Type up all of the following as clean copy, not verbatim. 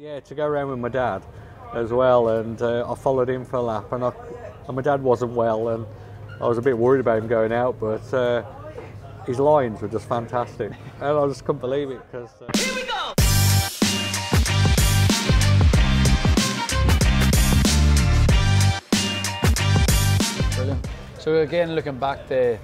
Yeah, to go around with my dad as well, and I followed him for a lap, and my dad wasn't well, and I was a bit worried about him going out, but his lines were just fantastic, and I just couldn't believe it because. Here we go! Brilliant. So again, looking back to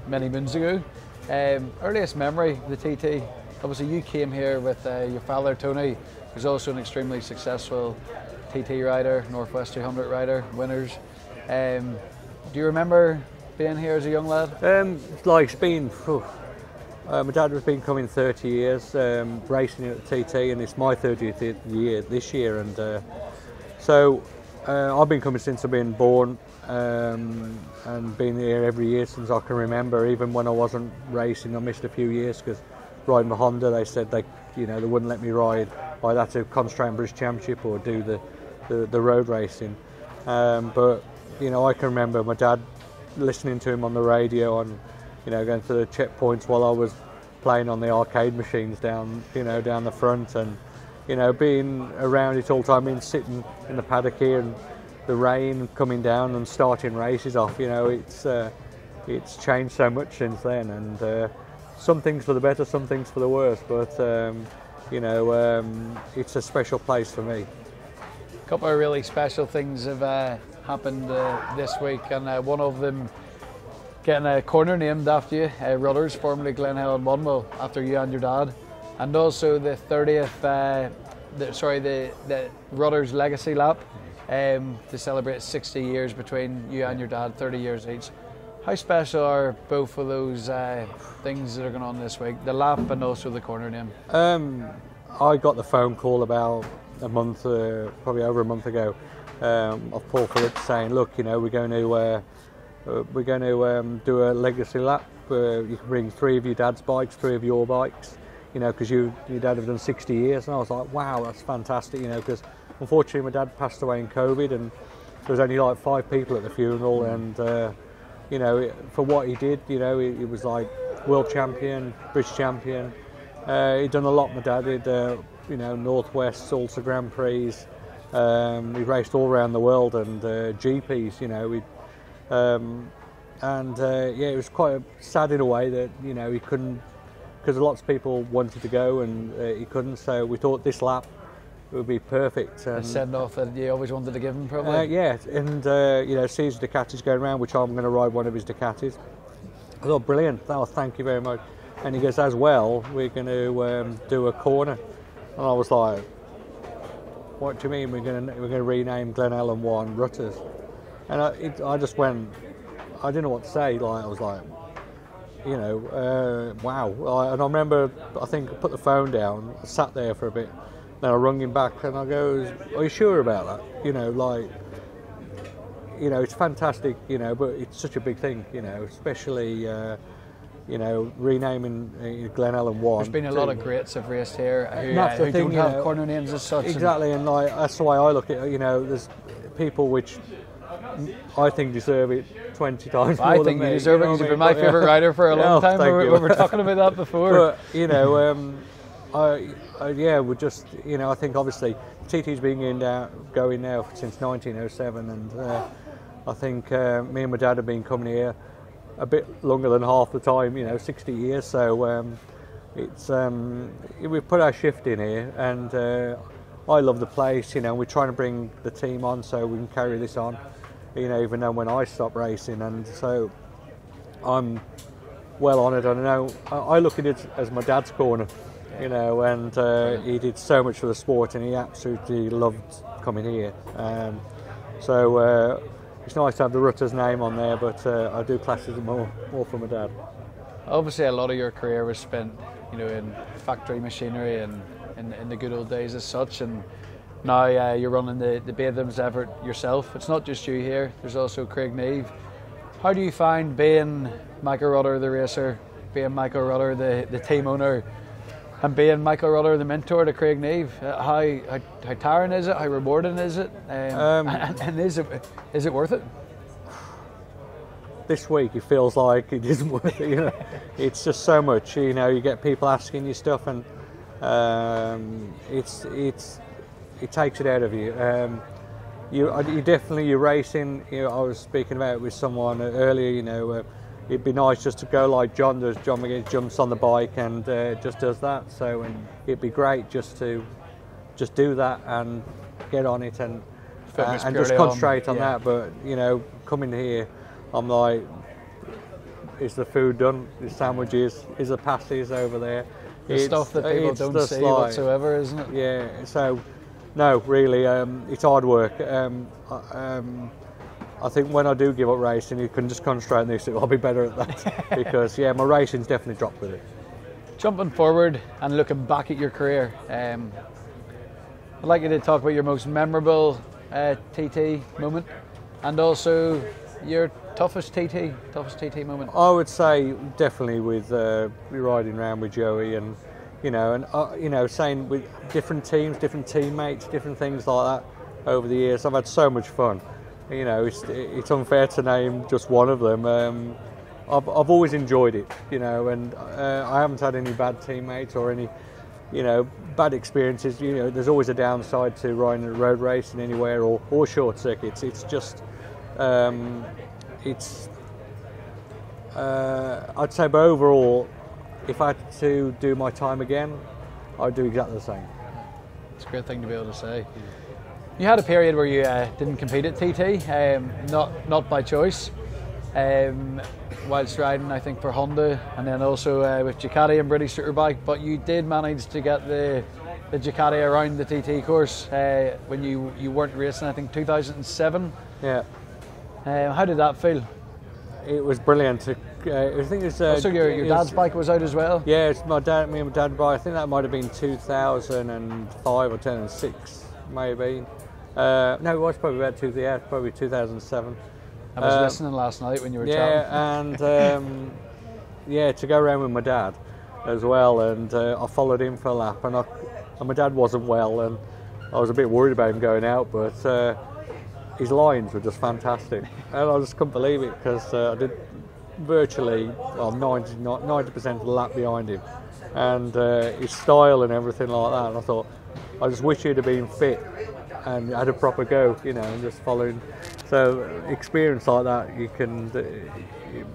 many moons ago, earliest memory of the TT. Obviously, you came here with your father Tony, who's also an extremely successful TT rider, Northwest 200 rider, winners. Do you remember being here as a young lad? Like it's been, my dad has been coming 30 years, racing at the TT, and it's my 30th year this year, and so I've been coming since I've been born, and been here every year since I can remember. Even when I wasn't racing, I missed a few years because riding the Honda, they said they wouldn't let me ride. I'd have to concentrate on British Championship or do the road racing. But I can remember my dad listening to him on the radio and going to the checkpoints while I was playing on the arcade machines down the front, and being around it all the time, being sitting in the paddock here and the rain coming down and starting races off. It's changed so much since then, and some things for the better, some things for the worse, but it's a special place for me. A couple of really special things have happened this week, and one of them getting a corner named after you, Rutters, formerly Glen Irwin 1, after you and your dad, and also the 30th, the Rutters Legacy Lap, to celebrate 60 years between you and your dad, 30 years each. How special are both of those things that are going on this week, the lap and also the corner name? I got the phone call about a month, probably over a month ago, of Paul Phillips saying, look, we're going to do a legacy lap. You can bring 3 of your dad's bikes, 3 of your bikes, because your dad have done 60 years. And I was like, wow, that's fantastic, because unfortunately my dad passed away in COVID, and there was only like 5 people at the funeral, and for what he did, he was like world champion, British champion. He'd done a lot. My dad did, Northwest, also Grand Prix. He raced all around the world, and GPs. It was quite sad in a way that he couldn't, because lots of people wanted to go and he couldn't. So we thought this lap would be perfect. A send off that you always wanted to give him, probably. Yeah, and sees Ducatis going around, which I'm going to ride one of his Ducatis. I thought, brilliant. Oh, thank you very much. And he goes, as well, we're going to do a corner. And I was like, what do you mean we're going to rename Glen Irwin 1 Rutters? And I just went, I didn't know what to say. Like, I was like, wow. And I remember, I think I put the phone down, I sat there for a bit. Then I rung him back and I goes, are you sure about that? It's fantastic, but it's such a big thing, especially, renaming Glen Irwin 1. There's been a lot of greats have raced here who thing, don't have corner names as such. Exactly, and that's the way I look at it. There's people which I think deserve it 20 times more than me. I think you deserve it. You've been my favourite rider for a long time. We were talking about that before. But, we're just, I think obviously TT's been going now since 1907, and I think me and my dad have been coming here a bit longer than half the time, 60 years. So we've put our shift in here, and I love the place. We're trying to bring the team on so we can carry this on, even though when I stop racing, and so I'm well honoured. I know I look at it as my dad's corner. And he did so much for the sport, and he absolutely loved coming here. So it's nice to have the Rutters name on there, but I do class it more for my dad. Obviously, a lot of your career was spent, in factory machinery and in the good old days as such, and now you're running the Bathams effort yourself. It's not just you here, there's also Craig Neve. How do you find being Michael Rutter, the racer, being Michael Rutter, the team owner, and being Michael Rutter, the mentor to Craig Neve? How tiring is it? How rewarding is it? And is it worth it? This week it feels like it isn't worth it. It's just so much. You get people asking you stuff, and it's it takes it out of you. You definitely, you're racing. You know, I was speaking about it with someone earlier. You know, it'd be nice just to go like John does. John McGuinness jumps on the bike and just does that. So, and it'd be great just to do that and get on it and just concentrate on that. But you know, coming here, I'm like, is the food done? The sandwiches? Is the pasties over there? The stuff that people don't see whatsoever, isn't it? Yeah. So, no, really, it's hard work. I think when I do give up racing, you can just concentrate on this. I'll be better at that because yeah, my racing's definitely dropped with it. Jumping forward and looking back at your career, I'd like you to talk about your most memorable TT moment, and also your toughest TT moment. I would say definitely with riding around with Joey, and you know, saying with different teams, different teammates, different things like that over the years. I've had so much fun. You know, it's unfair to name just one of them. I've always enjoyed it, you know, and I haven't had any bad teammates or any, you know, bad experiences. You know, there's always a downside to riding a road racing anywhere or short circuits. It's just, I'd say, but overall, if I had to do my time again, I'd do exactly the same. It's a great thing to be able to say. You had a period where you didn't compete at TT, not by choice, whilst riding, I think, for Honda, and then also with Ducati and British Superbike. But you did manage to get the Ducati around the TT course when you weren't racing, I think 2007. Yeah. How did that feel? It was brilliant. I think it's also your dad's bike was out as well. Yeah, it's me and my dad's bike. I think that might have been 2005 or 2006, maybe. No, it was probably about probably 2007. I was listening last night when you were chatting. Yeah, and yeah, to go around with my dad as well, and I followed him for a lap, and my dad wasn't well, and I was a bit worried about him going out, but his lines were just fantastic, and I just couldn't believe it because I did virtually 90% of the lap behind him, and his style and everything like that. And I thought, I just wish he'd have been fit and had a proper go, you know, and just following. So experience like that, you can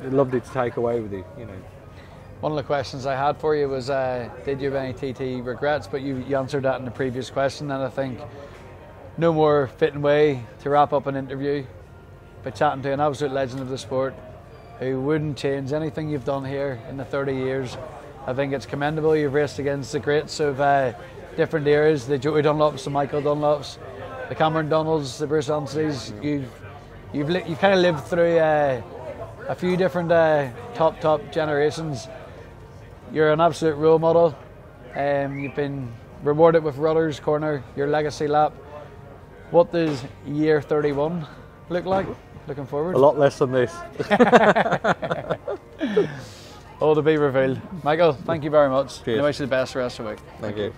lovely to take away with you, you know. One of the questions I had for you was, did you have any TT regrets? But you answered that in the previous question, and I think no more fitting way to wrap up an interview by chatting to an absolute legend of the sport who wouldn't change anything you've done here in the 30 years. I think it's commendable. You've raced against the greats of different eras, the Joey Dunlops, the Michael Dunlops, the Cameron Donalds, the Bruce Anstleys. You've kind of lived through a few different top generations. You're an absolute role model. You've been rewarded with Rutter's Corner, your legacy lap. What does year 31 look like? Looking forward? A lot less than this. All to be revealed. Michael, thank you very much. Cheers. I wish you the best for the rest of the week. Thank you.